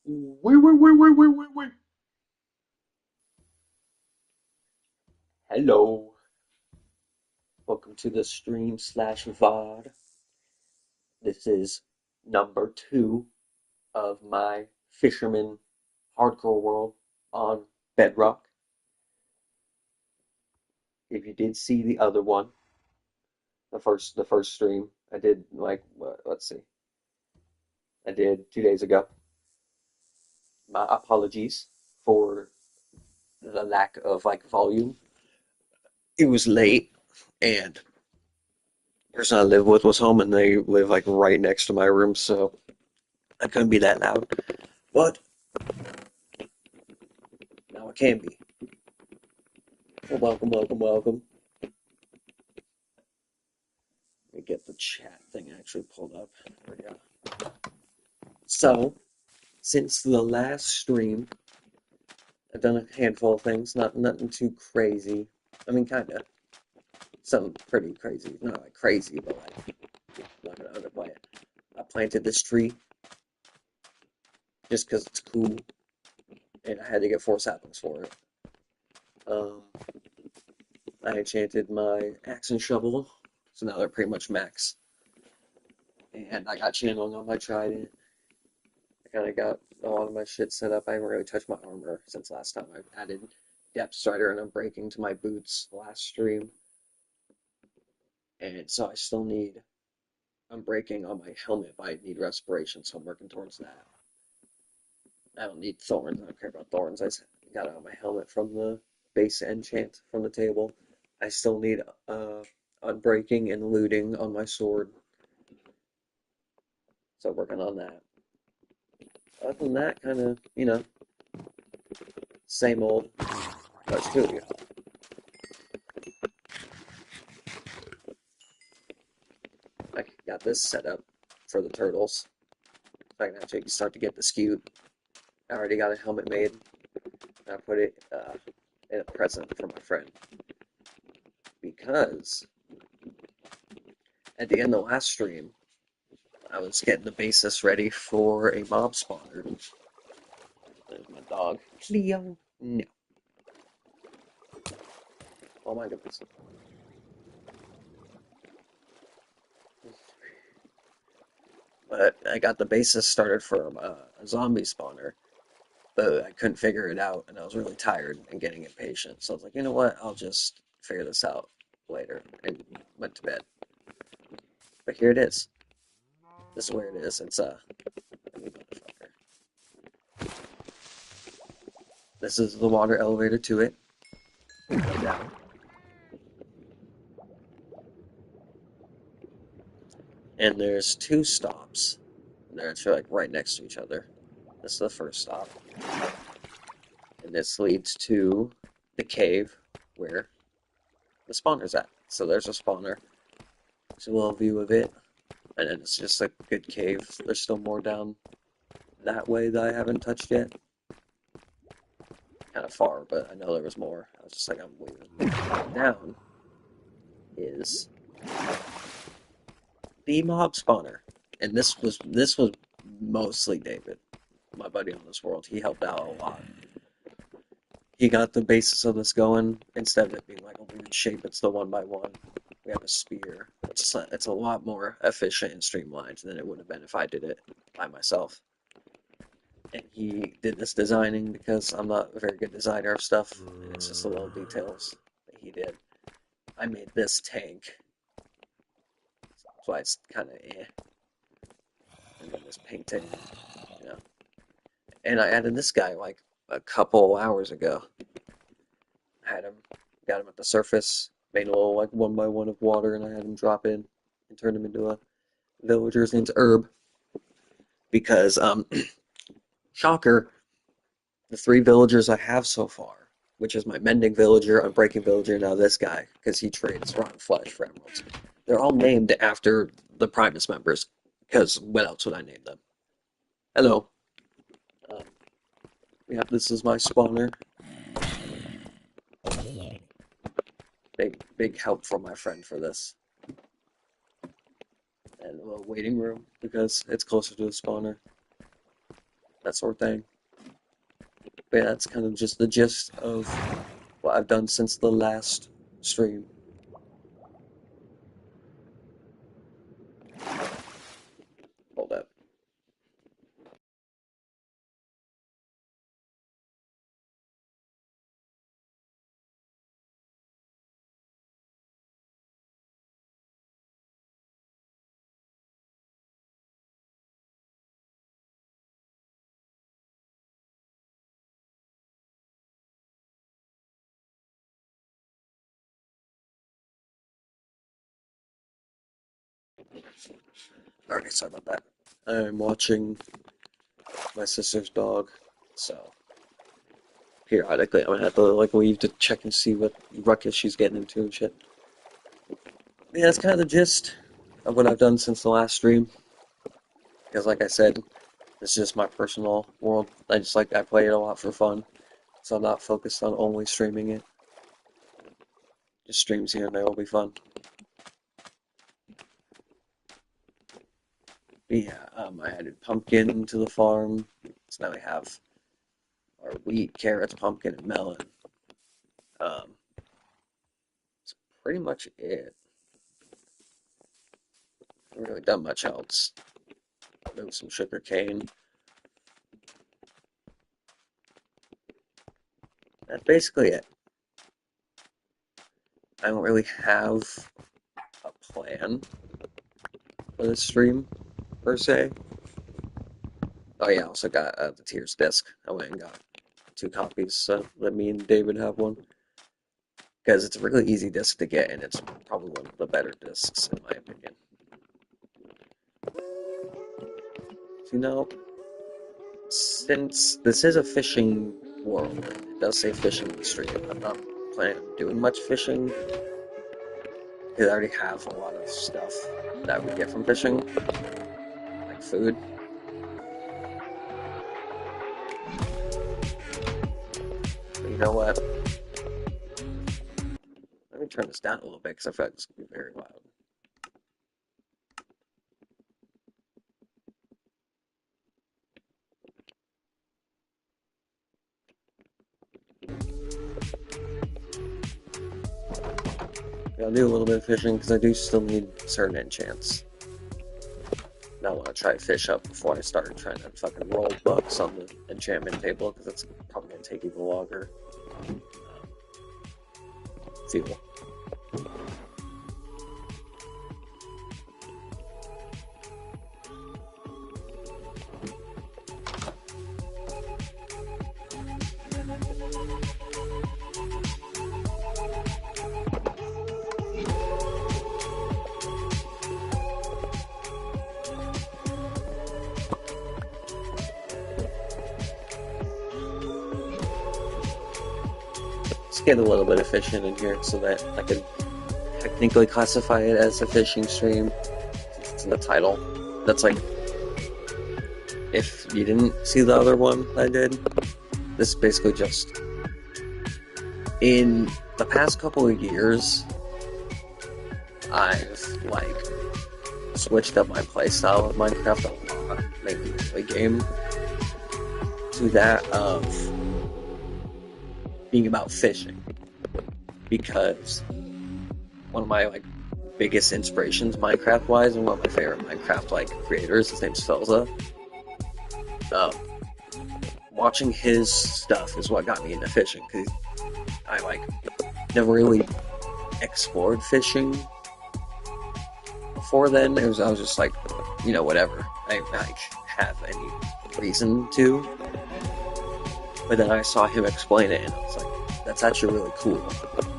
Wait. Hello. Welcome to the stream slash VOD. This is number two of my Fisherman Hardcore World on Bedrock. If you did see the other one, the first stream I did let's see, I did 2 days ago. My apologies for the lack of volume. It was late and the person I live with was home and they live right next to my room, so I couldn't be that loud. But now it can be. Well, welcome. Let me get the chat thing actually pulled up. There we go. So, since the last stream, I've done a handful of things, nothing too crazy. I mean, kind of. Something pretty crazy. Not crazy, but I'm not gonna underplay it. I planted this tree just because it's cool, and I had to get 4 saplings for it. Um, I enchanted my axe and shovel, so now they're pretty much max. And I got channeling on my trident. I kind of got a lot of my shit set up. I haven't really touched my armor since last time. I've added depth strider and unbreaking to my boots last stream. And so I still need unbreaking on my helmet, but I need respiration, so I'm working towards that. I don't need thorns. I don't care about thorns. I got it on my helmet from the base enchant from the table. I still need unbreaking and looting on my sword. So working on that. Other than that, kind of, same old. There's two of you. I got this set up for the turtles. I can actually start to get the skewed. I already got a helmet made. I put it in a present for my friend. Because at the end of the last stream, I was getting the basis ready for a mob spawner. There's my dog. Cleo. No. Oh my goodness. But I got the basis started for a zombie spawner, but I couldn't figure it out, and I was really tired and getting impatient. So I was like, you know what? I'll just figure this out later, and went to bed. But here it is. This is where it is. It's motherfucker. This is the water elevator to it. Go down. And there's 2 stops. They're actually right next to each other. This is the first stop. And this leads to the cave where the spawner's at. So there's a spawner. There's a little view of it. And then it's just a good cave. There's still more down that way that I haven't touched yet. Kind of far, but I know there was more. I was just like, I'm waiting. Down is the mob spawner. And this was mostly David, my buddy on this world. He helped out a lot. He got the basis of this going. Instead of it being like a weird shape, it's the 1x1. We have a spear. It's a lot more efficient and streamlined than it would have been if I did it by myself. And he did this designing because I'm not a very good designer of stuff. And it's just the little details that he did. I made this tank. That's why it's kind of eh. And then this painting, you know. And I added this guy like a couple hours ago. Got him at the surface, made a little 1x1 of water, and I had him drop in and turn him into a villager's named Herb. Because, shocker, the 3 villagers I have so far, which is my mending villager, unbreaking villager, now this guy, because he trades rotten flesh for emeralds. They're all named after the Primus members, because what else would I name them? Hello. Um, yeah, this is my spawner. Big help from my friend for this. And a little waiting room, because it's closer to the spawner. that sort of thing. But yeah, that's kind of just the gist of what I've done since the last stream. Hold up. Alright, sorry about that. I'm watching my sister's dog, so periodically I'm gonna have to like leave to check and see what ruckus she's getting into and shit. Yeah, that's kind of the gist of what I've done since the last stream. Because like I said, it's just my personal world. I play it a lot for fun, so I'm not focused on only streaming it. Just streams here and there will be fun. But yeah, I added pumpkin to the farm, so now we have our wheat, carrots, pumpkin, and melon. Um, that's pretty much it. I haven't really done much else. Maybe some sugar cane. That's basically it. I don't really have a plan for this stream, per se. Oh yeah, I also got the Tears disc. I went and got 2 copies, so let me and David have one. Because it's a really easy disc to get, and it's probably one of the better discs, in my opinion. So, you know, since this is a fishing world, and it does say fishing in the stream, I'm not planning on doing much fishing, because I already have a lot of stuff that we get from fishing, like food. But you know what? Let me turn this down a little bit, because I feel like it's going to be very loud. I'll do a little bit of fishing, because I do still need certain enchants. I want to try fish up before I start trying to fucking roll bucks on the enchantment table, because it's probably going to take even longer. Fuel. Let's get a little bit of fishing in here so that I can technically classify it as a fishing stream. It's in the title. That's like, if you didn't see the other one I did, this is basically just, in the past couple of years, I've like switched up my playstyle of Minecraft a lot, mainly the game, to that of being about fishing, because one of my like biggest inspirations Minecraft wise, and one of my favorite Minecraft like creators, his name's Felza. Watching his stuff is what got me into fishing, because I like never really explored fishing before then. I was just like, you know, whatever. I like have any reason to. But then I saw him explain it, and I was like, that's actually really cool.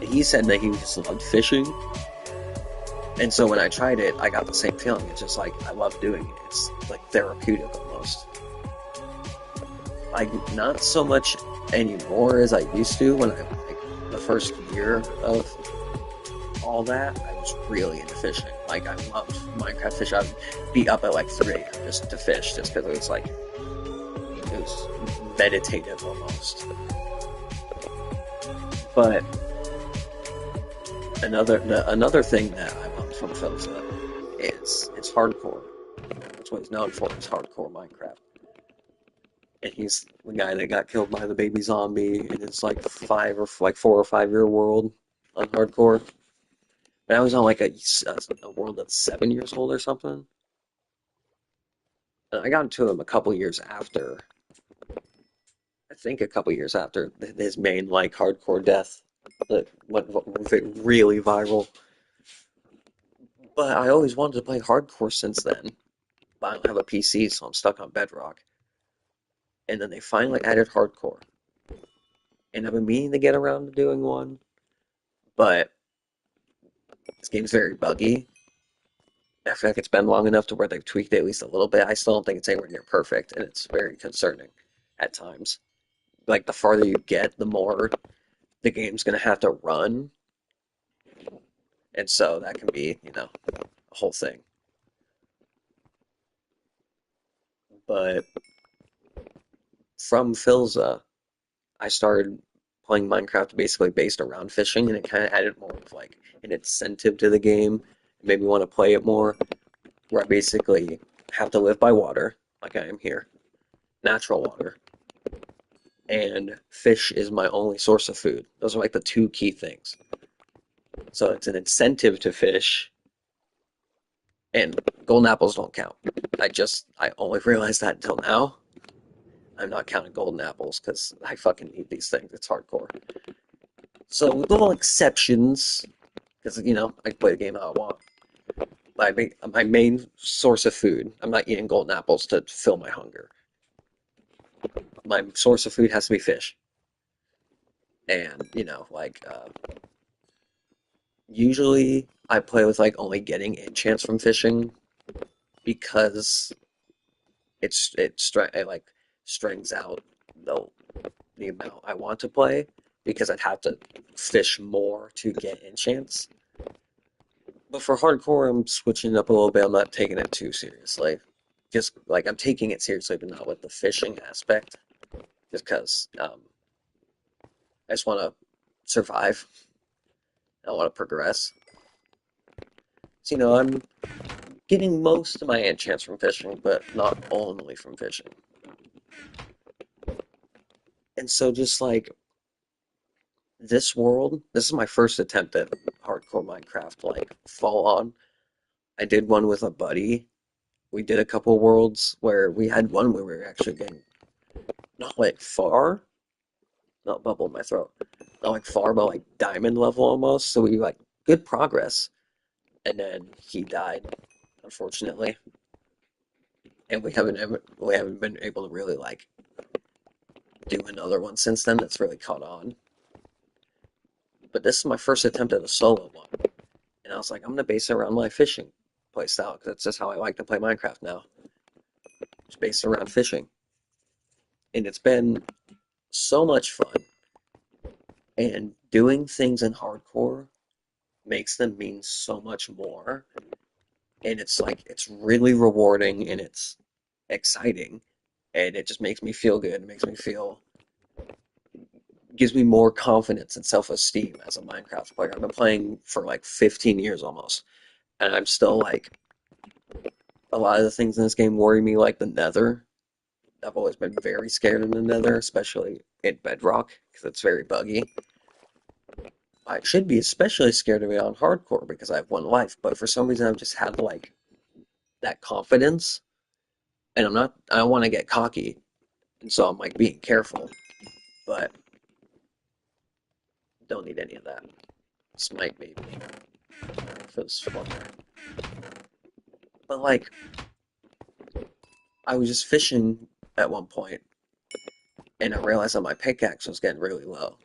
He said that he just loved fishing, and so when I tried it, I got the same feeling. It's just like, I love doing it. It's like therapeutic almost. Like, not so much anymore as I used to when I, like, the first year of all that, I was really into fishing. Like, I loved Minecraft fishing. I'd be up at like 3 a.m. just to fish, just because it was like, it was meditative almost. But another thing that I loved from Felza is it's hardcore. That's what he's known for, is hardcore Minecraft. and he's the guy that got killed by the baby zombie in his like 4 or 5 year world on hardcore. And I was on like a world that's 7 years old or something. And I got into him a couple years after, I think a couple years after his main like hardcore death that went really viral. But I always wanted to play hardcore since then. But I don't have a PC, so I'm stuck on Bedrock. And then they finally added hardcore. And I've been meaning to get around to doing one, but this game's very buggy. I feel like it's been long enough to where they've tweaked it at least a little bit. I still don't think it's anywhere near perfect, and it's very concerning at times. Like the farther you get, the more the game's gonna have to run, and so that can be, a whole thing. But from Philza, I started playing Minecraft basically based around fishing, and it kind of added more of like an incentive to the game. It made me want to play it more, where I basically have to live by water, like I am here, natural water, and fish is my only source of food. Those are like the two key things. So it's an incentive to fish, and golden apples don't count. I only realized that until now. I'm not counting golden apples because I fucking need these things. It's hardcore. So with little exceptions, because I can play the game how I want. My main source of food, I'm not eating golden apples to fill my hunger. My source of food has to be fish, and usually I play with like only getting enchants from fishing because it like strings out the the amount I want to play because I'd have to fish more to get enchants. But for hardcore, I'm switching it up a little bit. I'm not taking it too seriously. Just like I'm taking it seriously, but not with the fishing aspect. Just because I just want to survive. I want to progress. So I'm getting most of my enchants from fishing, but not only from fishing. And so just like this world, this is my first attempt at hardcore Minecraft, like full on. I did one with a buddy. We did a couple worlds where we had one where we were actually getting not like far, not bubble in my throat, not like far, but like diamond level almost. So we like good progress. And then he died, unfortunately. And we haven't been able to really like do another one since then that's really caught on. But this is my first attempt at a solo one. And I was like, I'm gonna base it around my fishing playstyle because that's just how I like to play Minecraft now. It's based around fishing. And it's been so much fun. And doing things in hardcore makes them mean so much more. And it's like it's really rewarding and it's exciting. And it just makes me feel good. It makes me feel gives me more confidence and self-esteem as a Minecraft player. I've been playing for like 15 years almost, and I'm still like a lot of the things in this game worry me, like the Nether. I've always been very scared of the Nether, especially in Bedrock because it's very buggy. I should be especially scared of it on hardcore because I have one life, but for some reason I've just had like that confidence, and I don't want to get cocky, and so I'm like being careful, but don't need any of that. Smite maybe for this one. But like I was just fishing at one point, and I realized that my pickaxe was getting really low,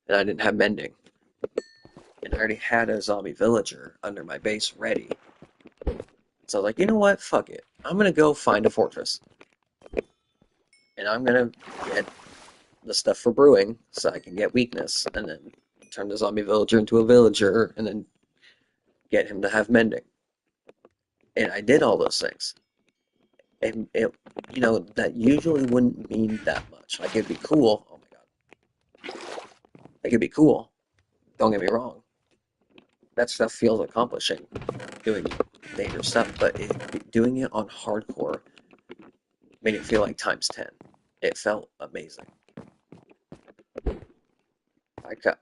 and I didn't have mending, and I already had a zombie villager under my base ready. So I was like, you know what? Fuck it. I'm gonna go find a fortress, and I'm gonna get the stuff for brewing so I can get weakness, and then turn the zombie villager into a villager, and then get him to have mending. And I did all those things. And that usually wouldn't mean that much. Like it'd be cool. Oh my god. Like it'd be cool. Don't get me wrong. That stuff feels accomplishing, doing dangerous stuff, but doing it on hardcore made it feel like times 10. It felt amazing.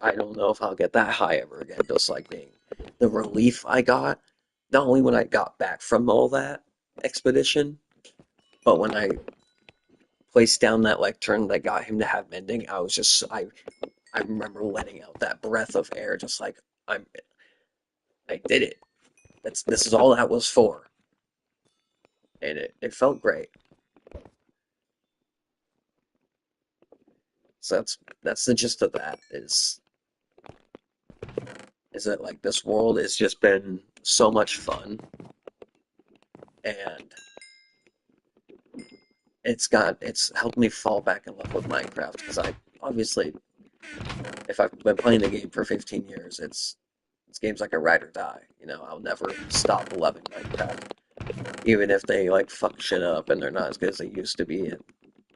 I don't know if I'll get that high ever again. Just like being the relief I got, not only when I got back from all that expedition, but when I placed down that lectern that got him to have mending, I remember letting out that breath of air, just like I'm I did it. This is all that was for, and it felt great. So that's the gist of that is that like this world has just been so much fun, and it's helped me fall back in love with Minecraft because I obviously if I've been playing the game for 15 years, it's games like a ride or die. You know, I'll never stop loving Minecraft, even if they like fuck shit up and they're not as good as they used to be and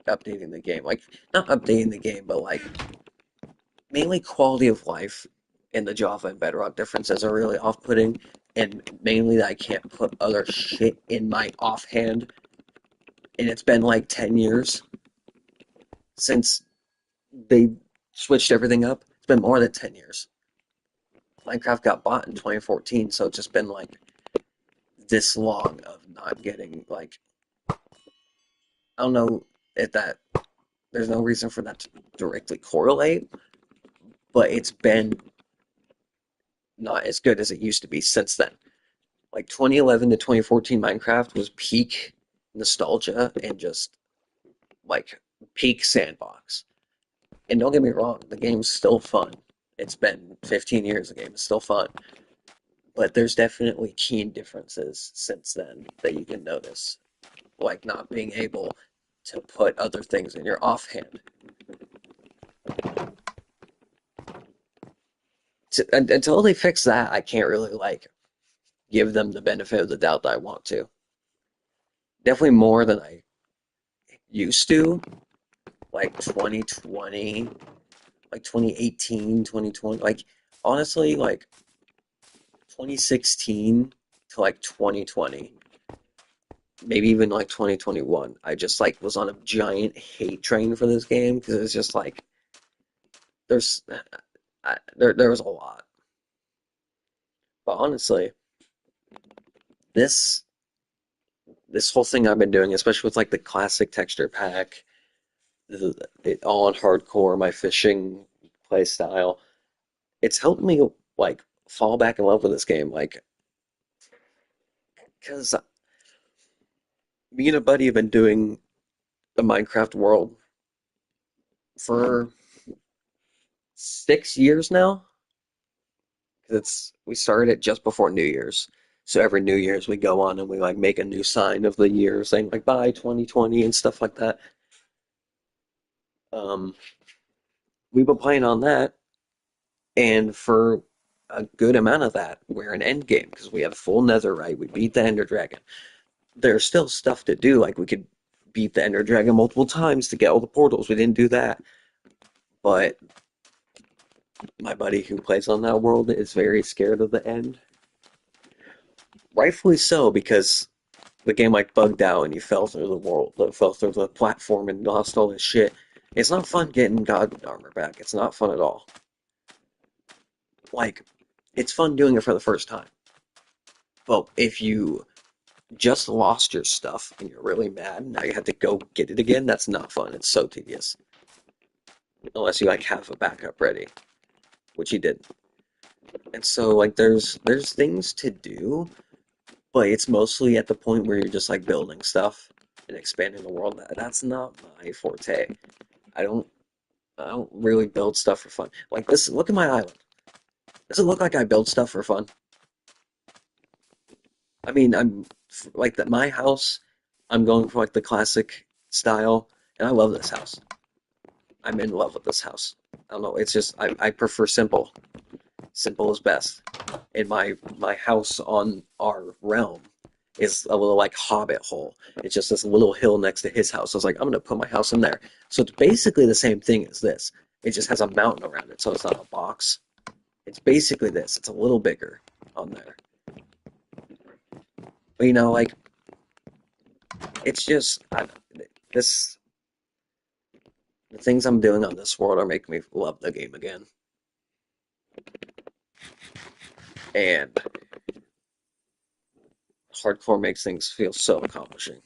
updating the game. Like not updating the game, but like mainly quality of life and the Java and Bedrock differences are really off-putting, and mainly that I can't put other shit in my offhand. And it's been like 10 years since they switched everything up. It's been more than 10 years. Minecraft got bought in 2014, so it's just been like this long of not getting like I don't know if that there's no reason for that to directly correlate, but it's been not as good as it used to be since then. Like 2011 to 2014 Minecraft was peak nostalgia and just like peak sandbox. And don't get me wrong, the game's still fun. It's been 15 years, the game is still fun. But there's definitely keen differences since then that you can notice. Like not being able to put other things in your offhand. Until they fix that, I can't really like give them the benefit of the doubt that I want to. Definitely more than I used to, like 2020, like 2018, 2020, like honestly, like 2016 to like 2020, maybe even like 2021. I just like was on a giant hate train for this game because it's just like there's there was a lot. But honestly, this this whole thing I've been doing, especially with like the classic texture pack, it all on hardcore, my fishing play style, it's helped me like fall back in love with this game. Like, because me and a buddy have been doing the Minecraft world for 6 years now. 'Cause we started it just before New Year's. So every New Year's we go on and we like make a new sign of the year saying like bye 2020 and stuff like that. Um, we've been playing on that, and for a good amount of that, we're in end game because we have full netherite. We beat the Ender Dragon. There's still stuff to do. Like we could beat the Ender Dragon multiple times to get all the portals. We didn't do that, but my buddy who plays on that world is very scared of the end. Rightfully so, because the game like bugged out and you fell through the world, fell through the platform and lost all this shit. It's not fun getting God armor back. It's not fun at all. Like, it's fun doing it for the first time. But if you just lost your stuff and you're really mad, now you have to go get it again, that's not fun. It's so tedious. Unless you like have a backup ready, which he did. And so like there's things to do, but it's mostly at the point where you're just like building stuff and expanding the world. That's not my forte. I don't I don't really build stuff for fun. Like this, look at my island. Does it look like I build stuff for fun? I mean, I'm like that my house, I'm going for like the classic style, and I love this house. I'm in love with this house. I don't know, it's just I prefer simple. Simple is best. And my house on our realm is a little like hobbit hole. It's just this little hill next to his house. I was like, I'm gonna put my house in there. So it's basically the same thing as this. It just has a mountain around it, so it's not a box. It's basically this. It's a little bigger on there. But like it's just this. The things I'm doing on this world are making me love the game again. And hardcore makes things feel so accomplishing.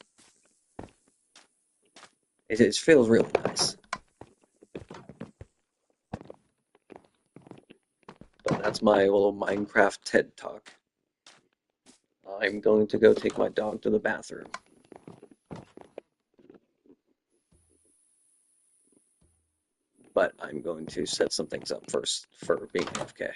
It feels really nice. But that's my little Minecraft TED Talk. I'm going to go take my dog to the bathroom. But I'm going to set some things up first for being AFK.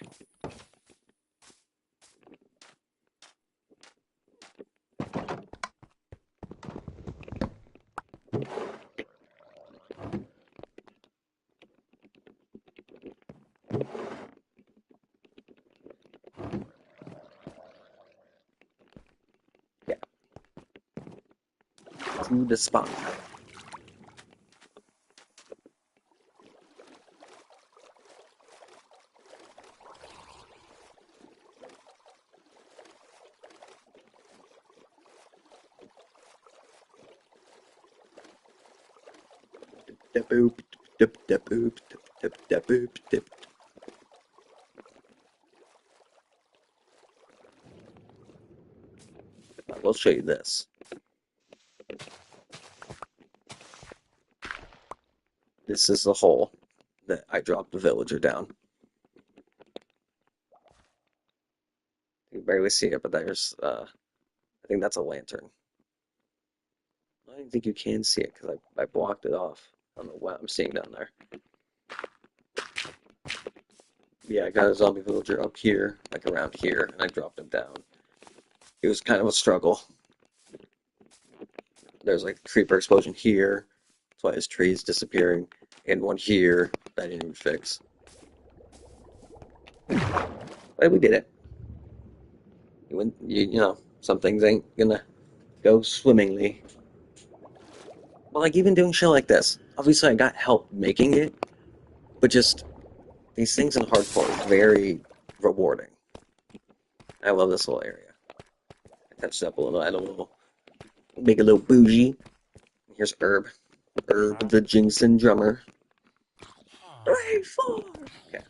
Yeah, to the spawn. Da boop, dip, da boop, dip, da boop, dip. I will show you this. This is the hole that I dropped the villager down. You can barely see it, but there's, I think that's a lantern. I don't think you can see it because I blocked it off. I don't know what I'm seeing down there. Yeah, I got a zombie villager up here, like around here, and I dropped him down. It was kind of a struggle. There's like a creeper explosion here. That's why his tree is disappearing. And one here that I didn't even fix. But we did it. You know, some things ain't gonna go swimmingly. But like even doing shit like this, obviously I got help making it, but just these things in hardcore are very rewarding. I love this little area. I touched up a little, add a little, make a little bougie. Here's Herb. Herb the Jinxon drummer. 3, 4. Okay.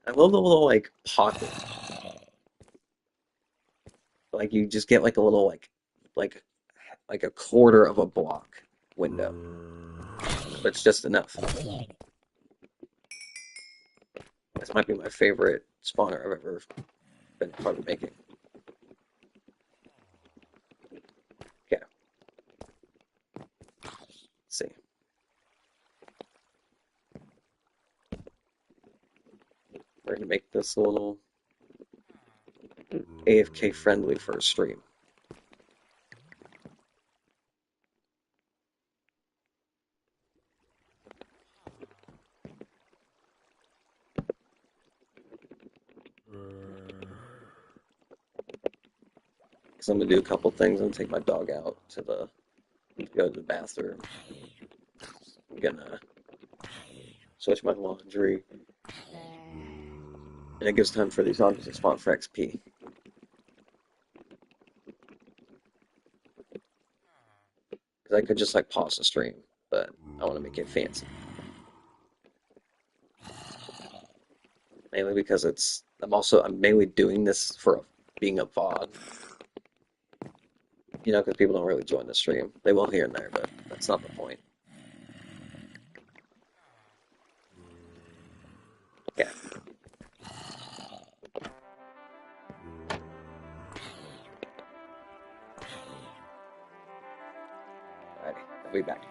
I love the little like pocket. Like you just get like a little like like a quarter of a block window. But it's just enough. This might be my favorite spawner I've ever been a part of making. Okay. Let's see. We're gonna make this a little AFK friendly for a stream. Because I'm gonna do a couple things. I'm gonna take my dog out to go to the bathroom. I'm gonna switch my laundry. And it gives time for these zombies to spawn for XP. Because I could just like pause the stream, but I want to make it fancy. Mainly because I'm mainly doing this for being a VOD. You know, because people don't really join the stream. They will here and there, but that's not the point. Yeah. Alrighty, I'll be back.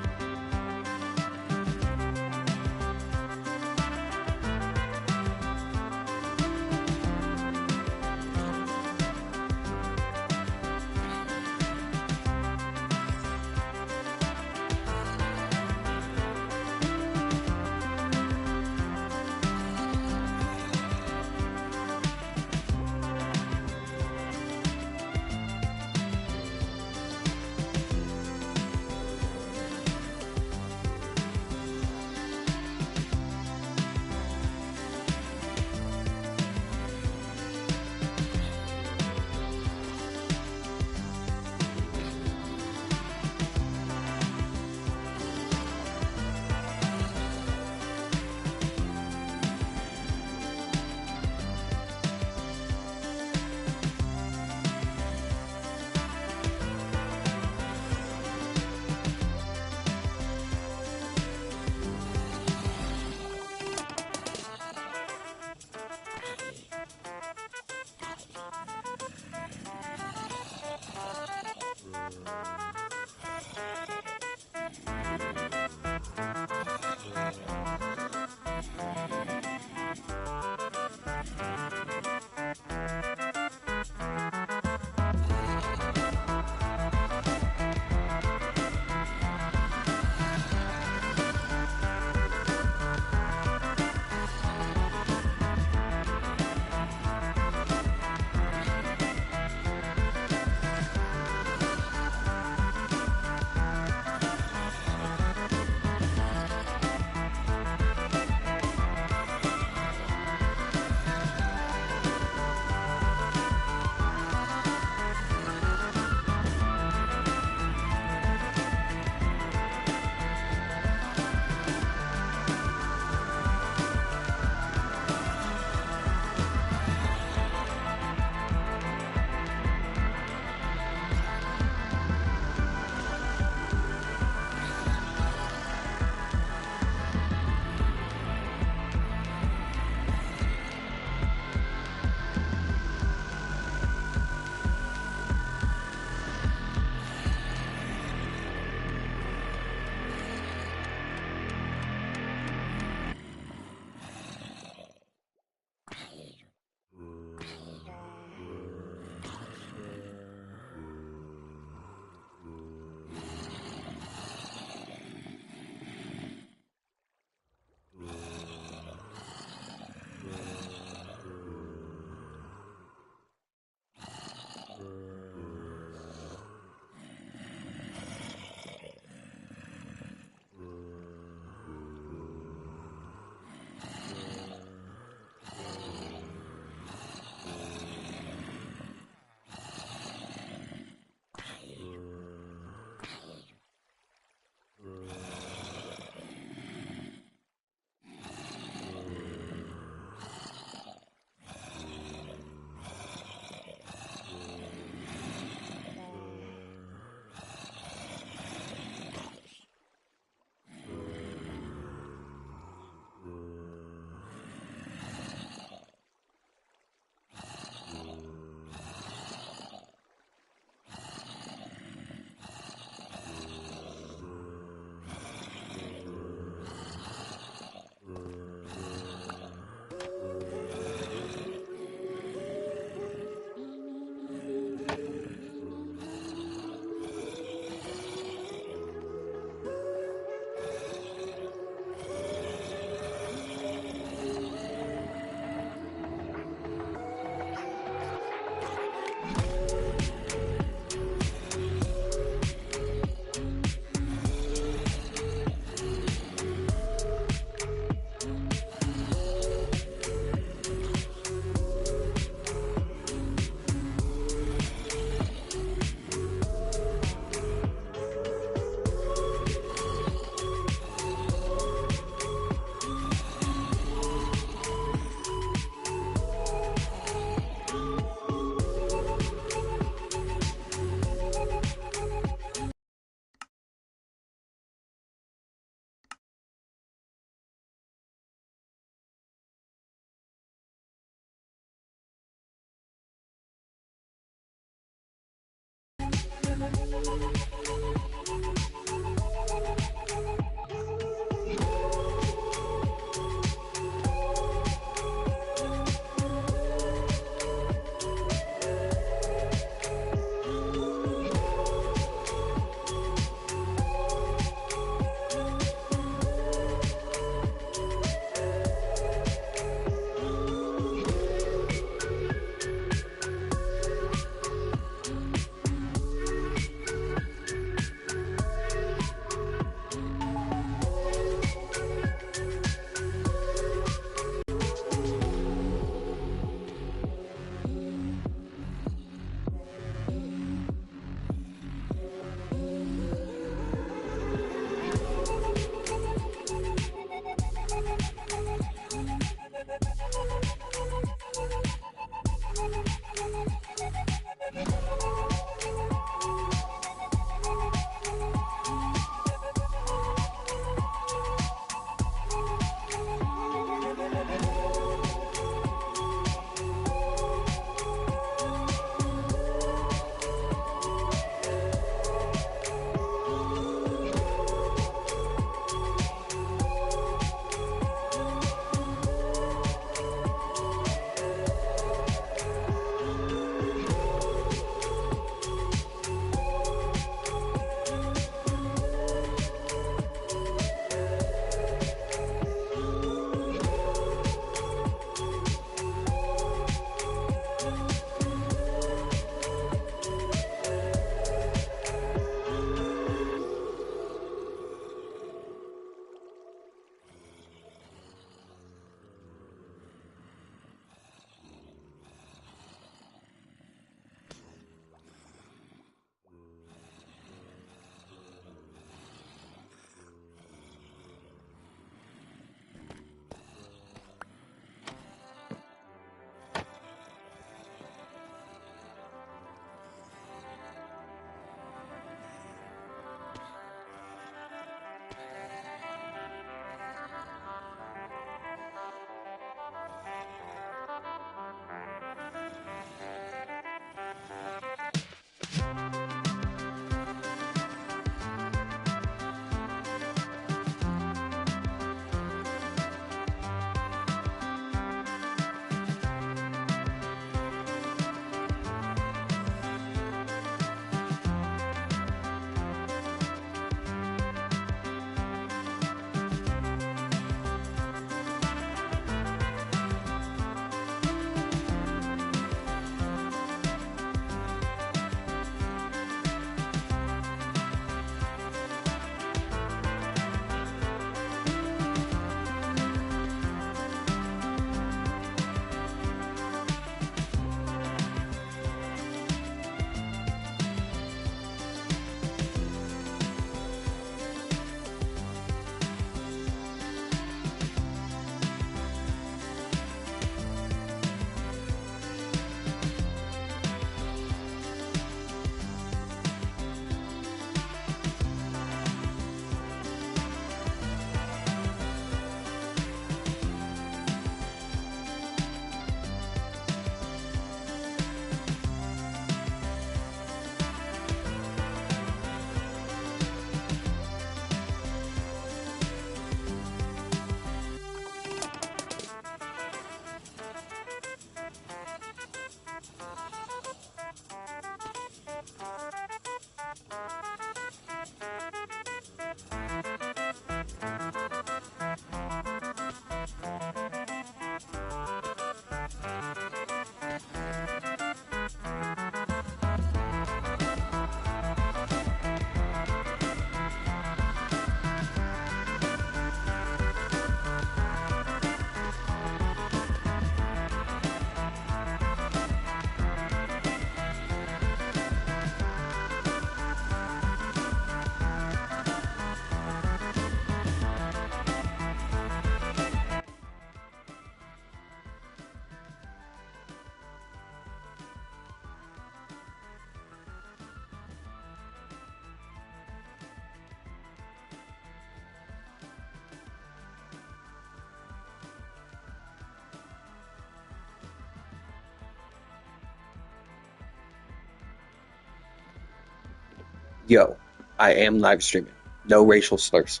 Yo, I am live streaming. No racial slurs.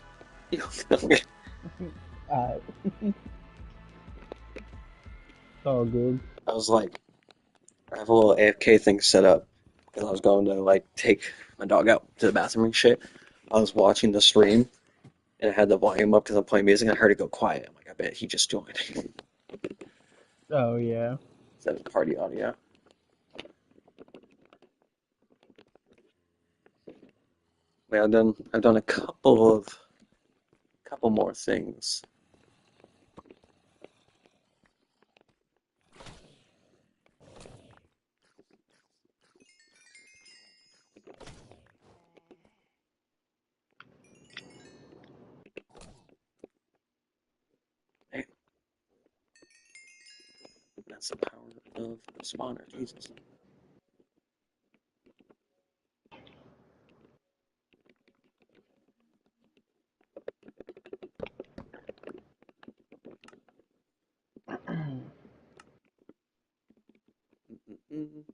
I Uh, it's all good. was like, I have a little AFK thing set up because I was going to like take my dog out to the bathroom and shit. I was watching the stream and I had the volume up because I'm playing music and I heard it go quiet. I'm like, I bet he just joined. Oh yeah. Instead of party audio. Yeah, I've done a couple more things. Man, that's the power of the spawner, Jesus. Mm-mm-mm.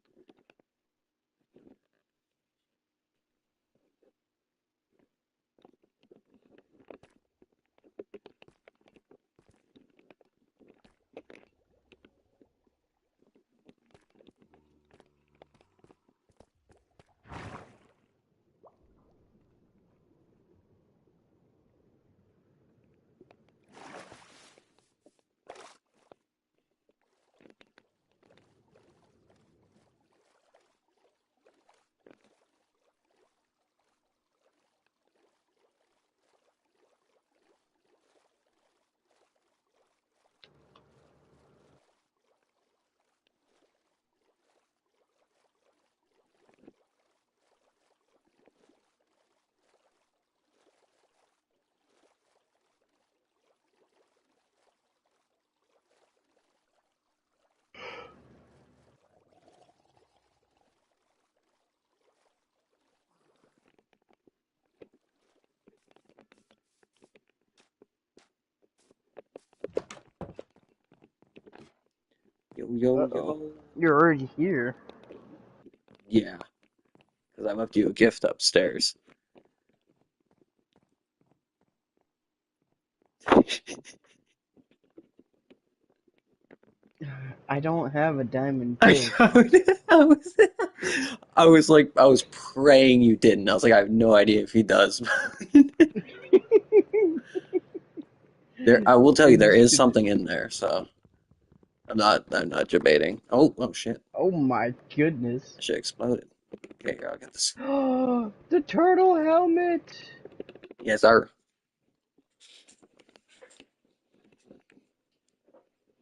Yo, yo, Uh-oh. yo. You're already here. Yeah, because I left you a gift upstairs. I don't have a diamond I, pick. I was, I was praying you didn't. I was like, I have no idea if he does. There, I will tell you, It there just is could. something in there, so I'm not debating. Oh shit, Oh my goodness. that shit exploded. Okay, here, I'll get this. The turtle helmet. Yes, sir.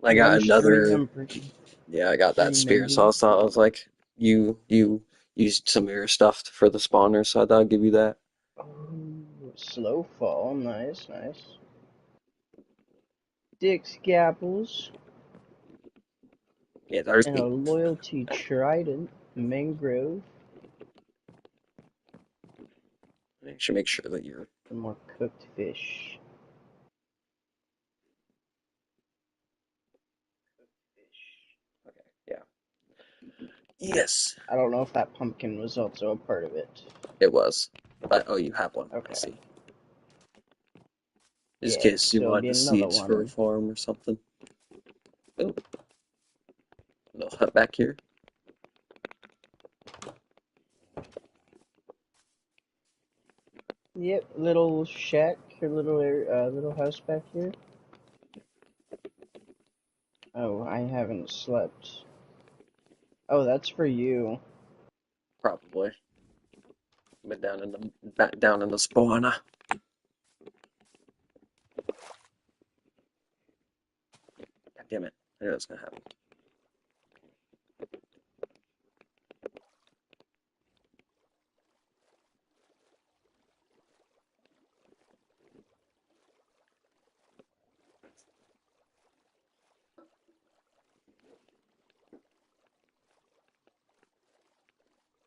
I got Range three. another. I'm Yeah, I got that pretty spear, mending. so I was like, you used some of your stuff for the spawner, so I thought I'd give you that. Oh, slow fall. Nice, nice. Dick scalpels Yeah, there's and a me. loyalty trident. Mangrove. I should make sure that you're And more cooked fish. okay. Yeah. Yes, I don't know if that pumpkin was also a part of it. it was. But oh, you have one. I Okay. see. Just in Yeah, case you so it'll want be the another seeds for a one. farm or something. Oh, little hut back here. Yep, little shack, or little house back here. Oh, I haven't slept. Oh, that's for you. Probably. But down in the back down in the spawner. God damn it. I knew that was gonna happen.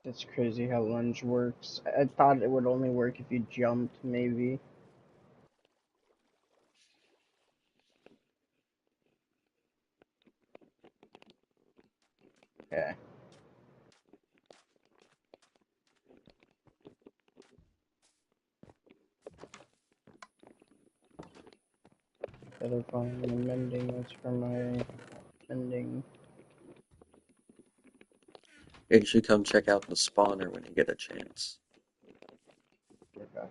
That's crazy how lunge works. I thought it would only work if you jumped, maybe. Okay. Other phone and mending. That's for my mending. Yeah, you should come check out the spawner when you get a chance. Okay.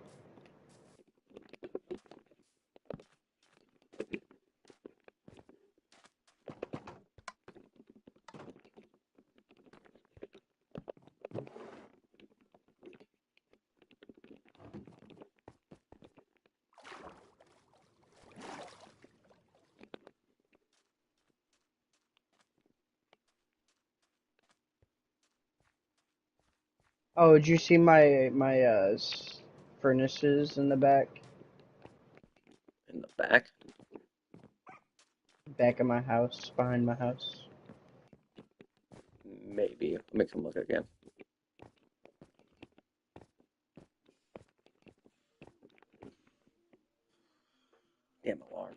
Oh, did you see my furnaces in the In the back? back of my house, behind my house? Maybe. Let me come look again. Damn alarm.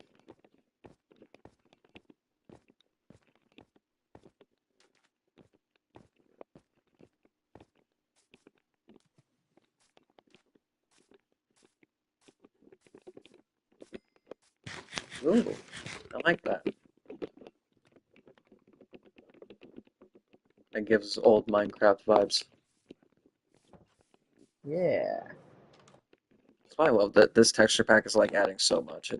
Ooh, I like that. That gives old Minecraft vibes. Yeah. That's why I love that this texture pack is like adding so much.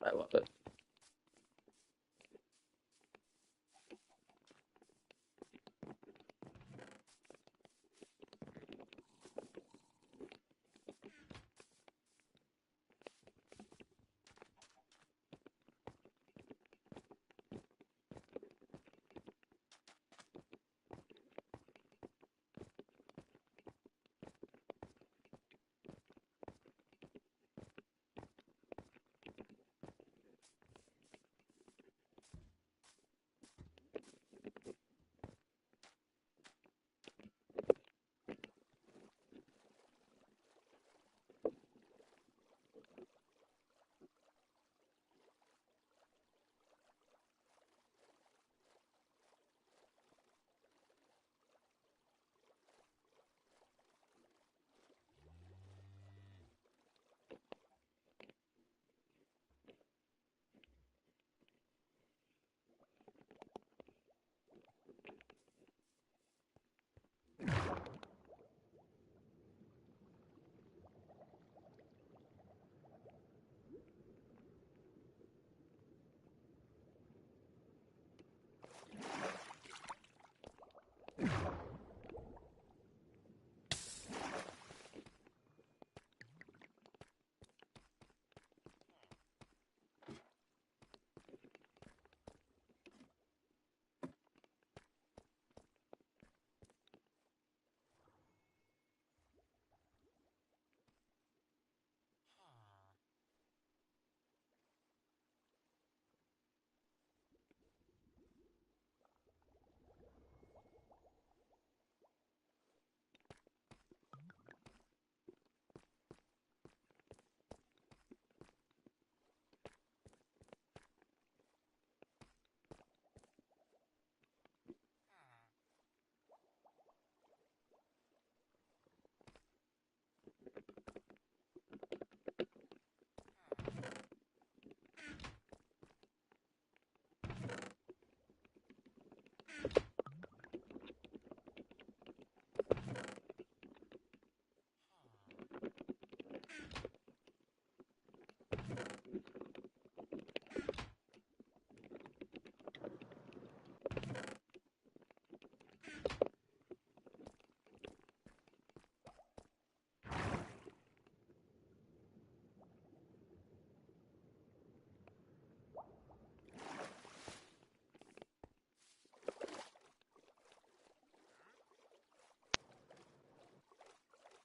I love it.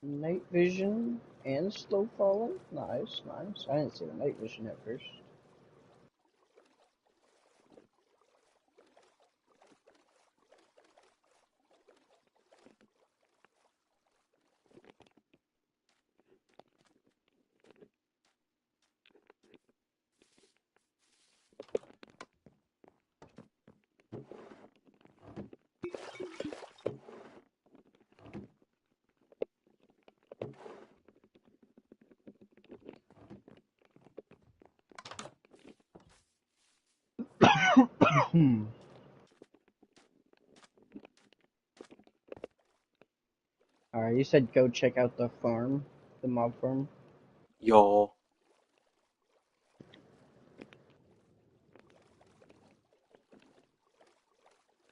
Night vision and slow falling. Nice, nice. I didn't see the night vision at first. Alright, you said go check out the farm, the mob farm. Yo,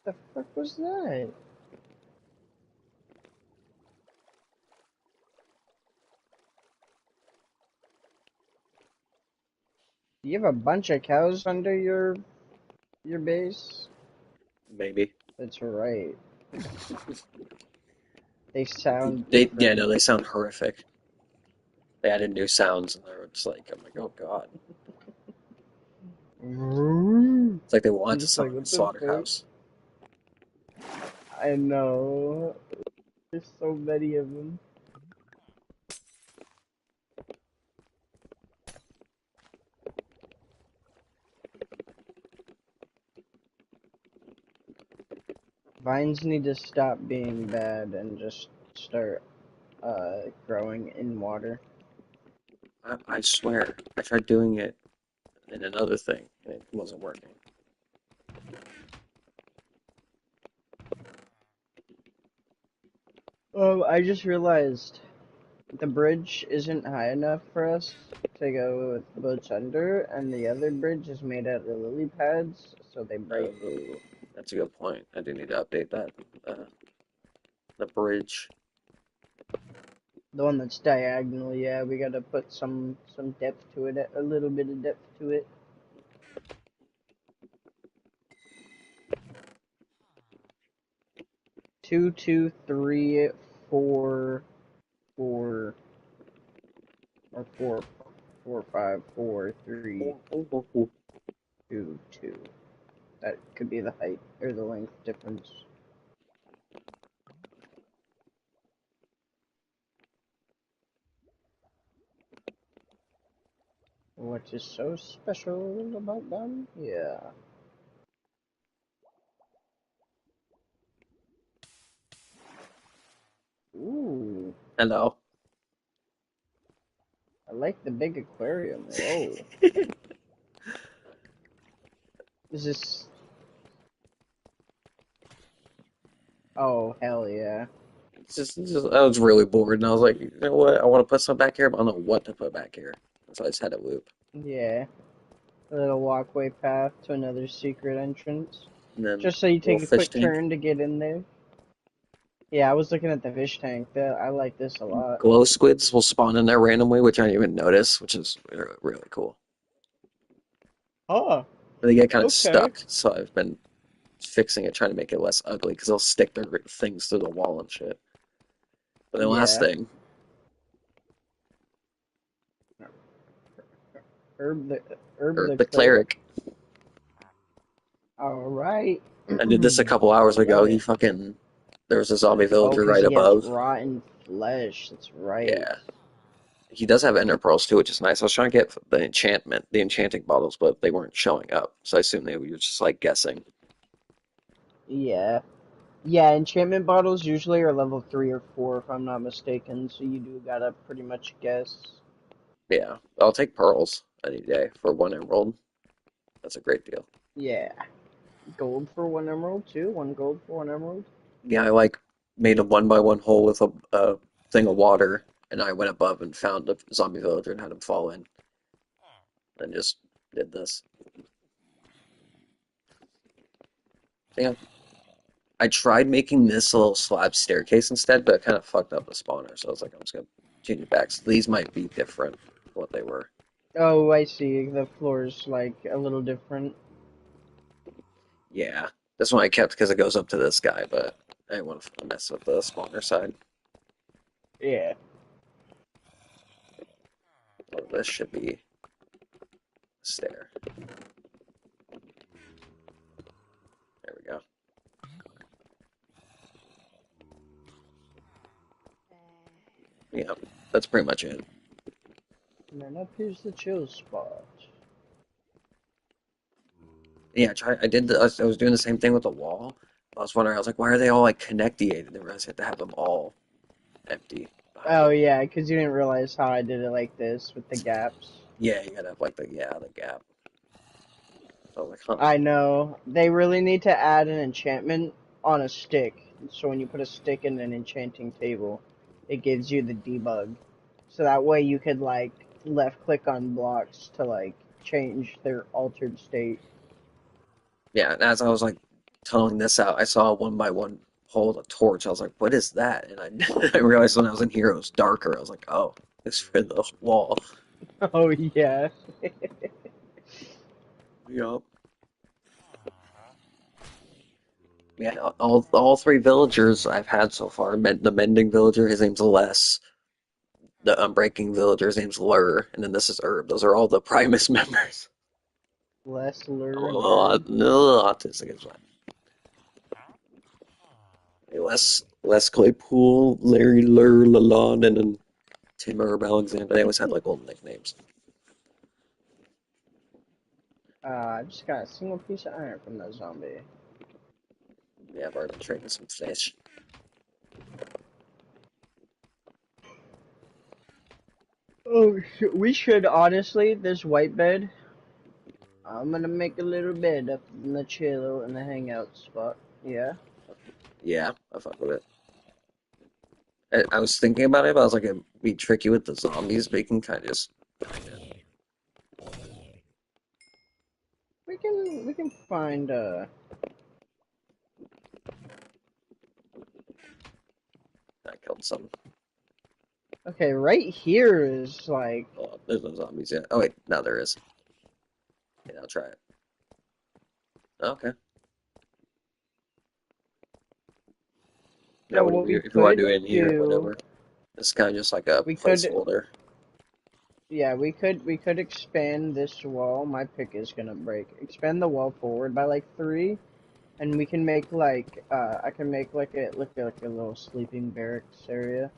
The fuck was that? Do you have a bunch of cows under your base? maybe. That's right. They sound Yeah, different. no, they sound horrific. They added new sounds, and they're just like, I'm like, oh god. I'm It's like they want to just like, summon a what the fuck? slaughterhouse. I know. There's so many of them. Vines need to stop being bad and just start growing in water. I swear, I tried doing it in another thing, and it wasn't working. Oh, I just realized the bridge isn't high enough for us to go with boats under, and the other bridge is made out of lily pads, so they break. Oh, that's a good point. I do need to update that. The bridge. The one that's diagonal, yeah, we gotta put some depth to it, a little bit of depth to it. 2, 2, 3, 4, 4, or 4, 4, 5, 4, 3, Oh, oh, oh, oh. 2, 2. That could be the height or the length difference. What is so special about them? Yeah. Ooh, Hello. I like the big aquarium. Whoa. Is this? Oh, hell yeah. I was really bored, and I was like, you know what? I want to put some back here, but I don't know what to put back here. So I just had a loop. Yeah. A little walkway path to another secret entrance. And then Just so you a little take a fish quick tank. turn to get in there. Yeah, I was looking at the fish tank. I like this a lot. Glow squids will spawn in there randomly, which I didn't even notice, which is really cool. Oh, But they get kind of okay. stuck, so I've been fixing it, trying to make it less ugly, because they'll stick their things to the wall and shit. But the last Yeah. thing, Herb the Herb or the the cleric. cleric, All right. I did this a couple hours Love ago. He it. fucking, there was a zombie Oh, villager 'cause right he has above. rotten flesh. That's right. Yeah. He does have ender pearls too, which is nice. I was trying to get the enchanting bottles, but they weren't showing up. So I assumed they were just like guessing. Yeah. Yeah, enchantment bottles usually are level 3 or 4 if I'm not mistaken, so you do gotta pretty much guess. Yeah, I'll take pearls any day for 1 emerald. That's a great deal. Yeah. Gold for 1 emerald too? 1 gold for 1 emerald? Yeah, I like made a 1 by 1 hole with a thing of water, and I went above and found a zombie villager and had him fall in, and just did this. Yeah, I tried making this a little slab staircase instead, but it kind of fucked up the spawner. So I was like, I'm just gonna change it back. So these might be different from what they were. Oh, I see. The floor's like a little different. Yeah, this one I kept because it goes up to this guy, but I didn't want to mess with the spawner side. Yeah. So this should be a stair. There we go. Yeah, that's pretty much it. And then up here's the chill spot. Yeah, I did. I was doing the same thing with the wall. I was wondering. I was like, why are they all like connected? And I realized you have to have them all empty behind Oh it. yeah, because you didn't realize how I did it like this with the gaps. Yeah, you gotta have like the gap. I was like, huh. I know. They really need to add an enchantment on a stick. So when you put a stick in an enchanting table, it gives you the debug. So that way you could like left click on blocks to like change their altered state. Yeah, and as I was like tunneling this out, I saw one by one hold a torch. I was like, what is that? And I, I realized when I was in here it was darker. I was like, oh, it's for the wall. Oh yeah. Yup. Yeah, all three villagers I've had so far. The mending villager, his name's Les. The unbreaking villager, his name's Lur, and then this is Herb. Those are all the Primus members. Lessler and Oh, Herb. no, autistic is fine. Les Claypool, Larry Lur, Lalonde, and then Tim Herb Alexander. They always had like old nicknames. I just got a single piece of iron from that zombie. Yeah, I've already been trading some fish. Oh, we should honestly, this white bed, I'm gonna make a little bed up in the chill in the hangout spot. Yeah. Yeah, I fuck with it. I was thinking about it, but I was like, it'd be tricky with the zombies, but you can kind of just We can find I killed some. okay, right here is like Oh, there's no zombies yet. Oh wait, now there is. Yeah, I'll try it. Okay. Yeah, so what do what we, we if you want to do could it in here, do, whatever. It's kind of just like a we could placeholder. yeah, we could expand this wall. My pick is gonna break. Expand the wall forward by like 3 and we can make like I can make like a little sleeping barracks area.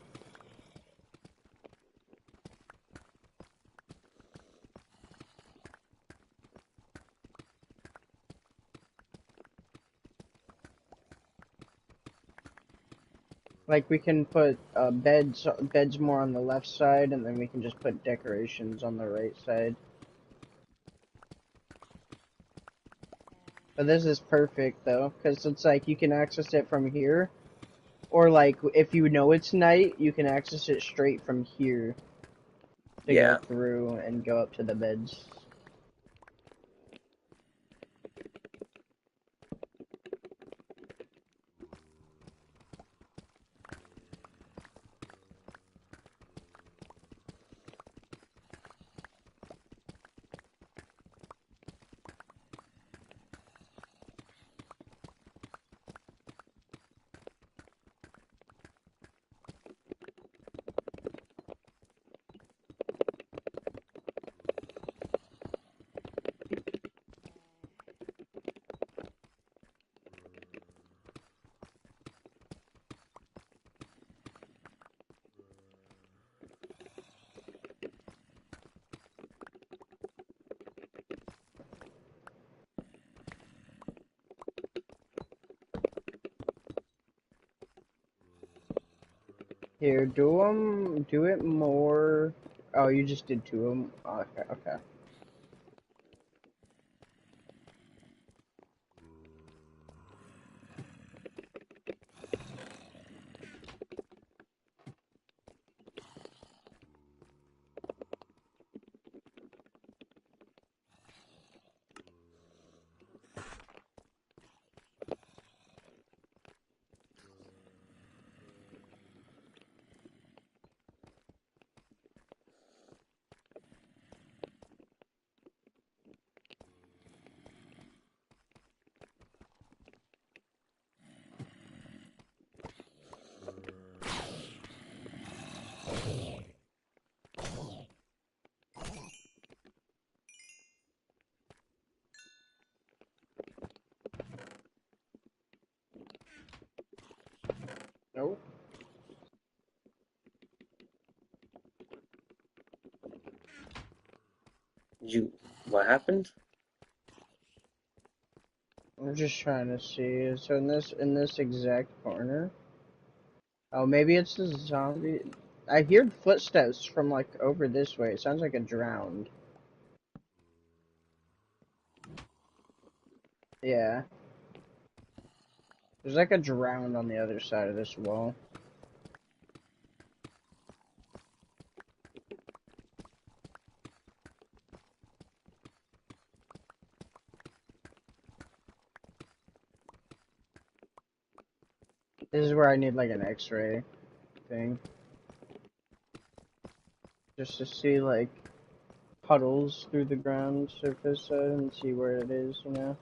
Like we can put beds more on the left side, and then we can just put decorations on the right side. But this is perfect though, because it's like you can access it from here, or like if you know it's night, you can access it straight from here to go Yeah. through and go up to the beds. Here, do it more. Oh, you just did 2 of them. Oh, okay, okay. Nope. You, what happened? I'm just trying to see. So in this exact corner. Oh, maybe it's the zombie. I hear footsteps from like over this way. It sounds like a drowned. Yeah. There's like a drown on the other side of this wall. This is where I need like an X-ray thing. Just to see like puddles through the ground surface and see where it is, you know?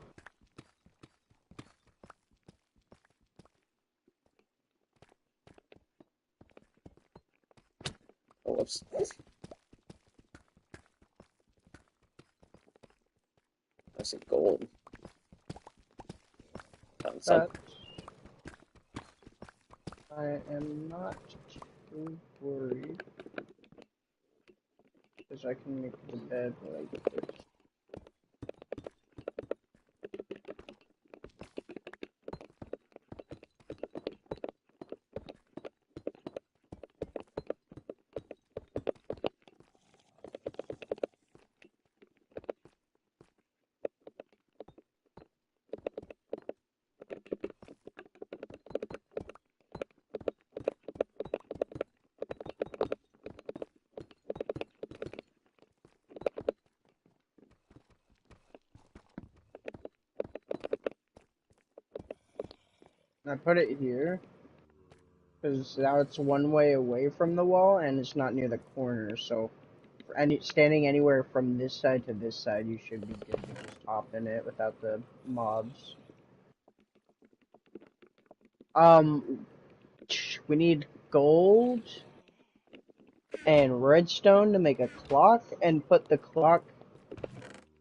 Oh, whoops. I see gold. Found some. But I am not too worried because I can make the bed like this. And I put it here because now it's one way away from the wall and it's not near the corner. So, standing anywhere from this side to this side, you should be good to just hop in it without the mobs. Um, we need gold and redstone to make a clock and put the clock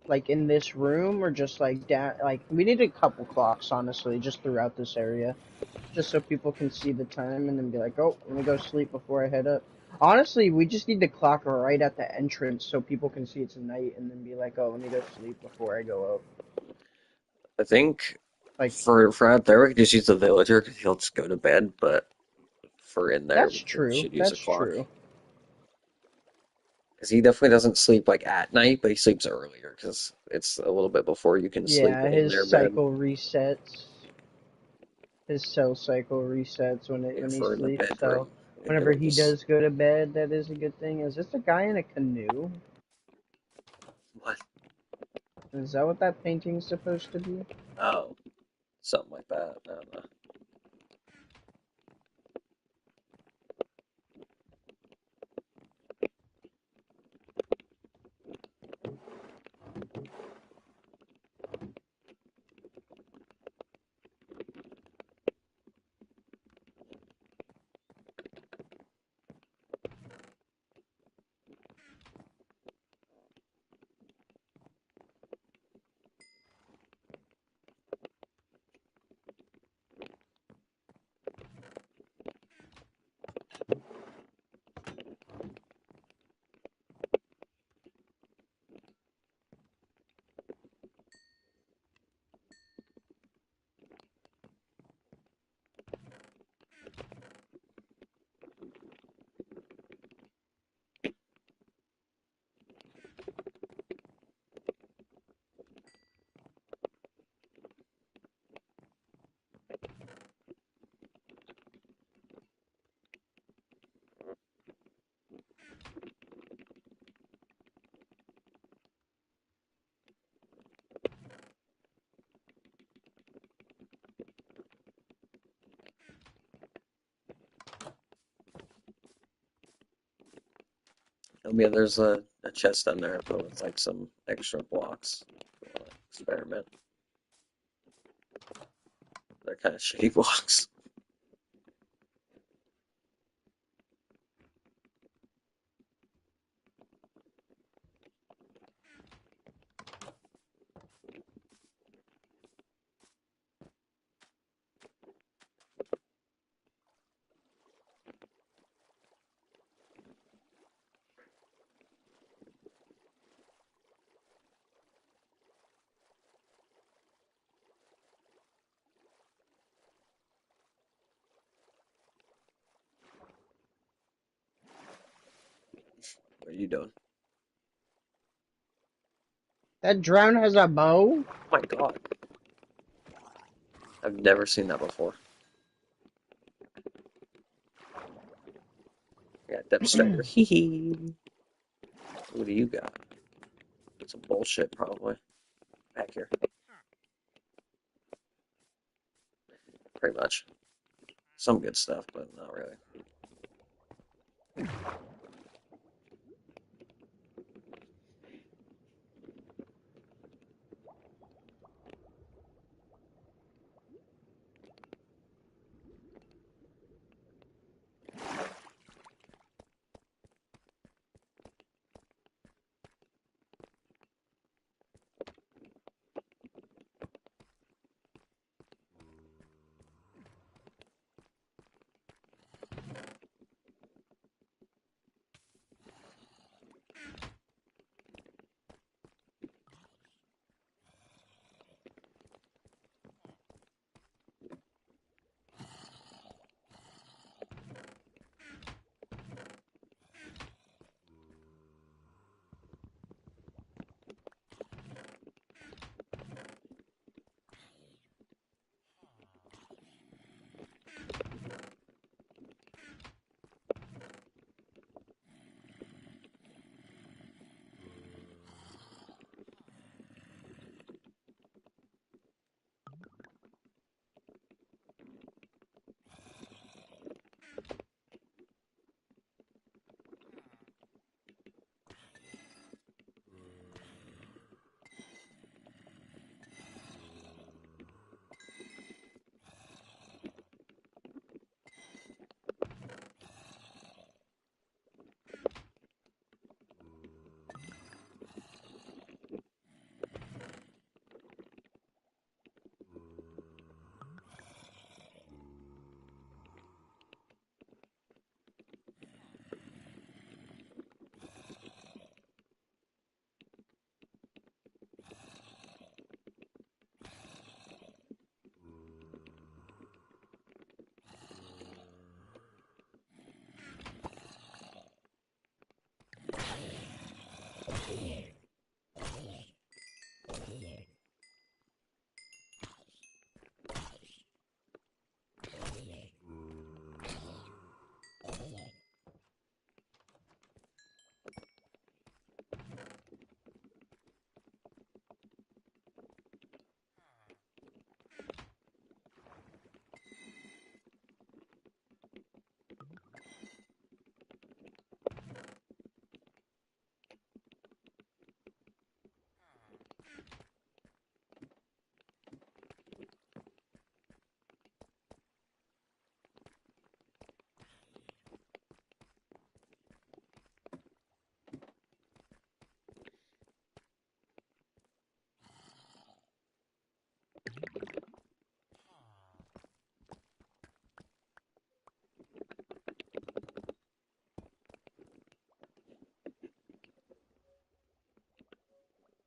like in this room or just like down. Like we need a couple clocks, honestly, just throughout this area, just so people can see the time and then be like, oh, let me go sleep before I head up. Honestly, we just need the clock right at the entrance so people can see it's night and then be like, oh, let me go sleep before I go up. I think Like for out there, we could just use the villager because he'll just go to bed. But for in there, that's we true. should use a That's clock true. because he definitely doesn't sleep like at night, but he sleeps earlier because it's a little bit before you can sleep Yeah, in his their bed. cycle resets. His cell cycle resets Yeah, when he for in the sleeps. So bedroom, whenever it'll he just does go to bed, that is a good thing. Is this a guy in a canoe? what? Is that what that painting's supposed to be? Oh, something like that. I don't know. Oh yeah, there's a chest down there, but with like some extra blocks. If you wanna experiment. They're kind of shitty blocks. What are you doing? That drown has a bow? Oh my God. I've never seen that before. Yeah, Devastator. Hee hee. What do you got? Some bullshit, probably. Back here. Pretty much. Some good stuff, but not really.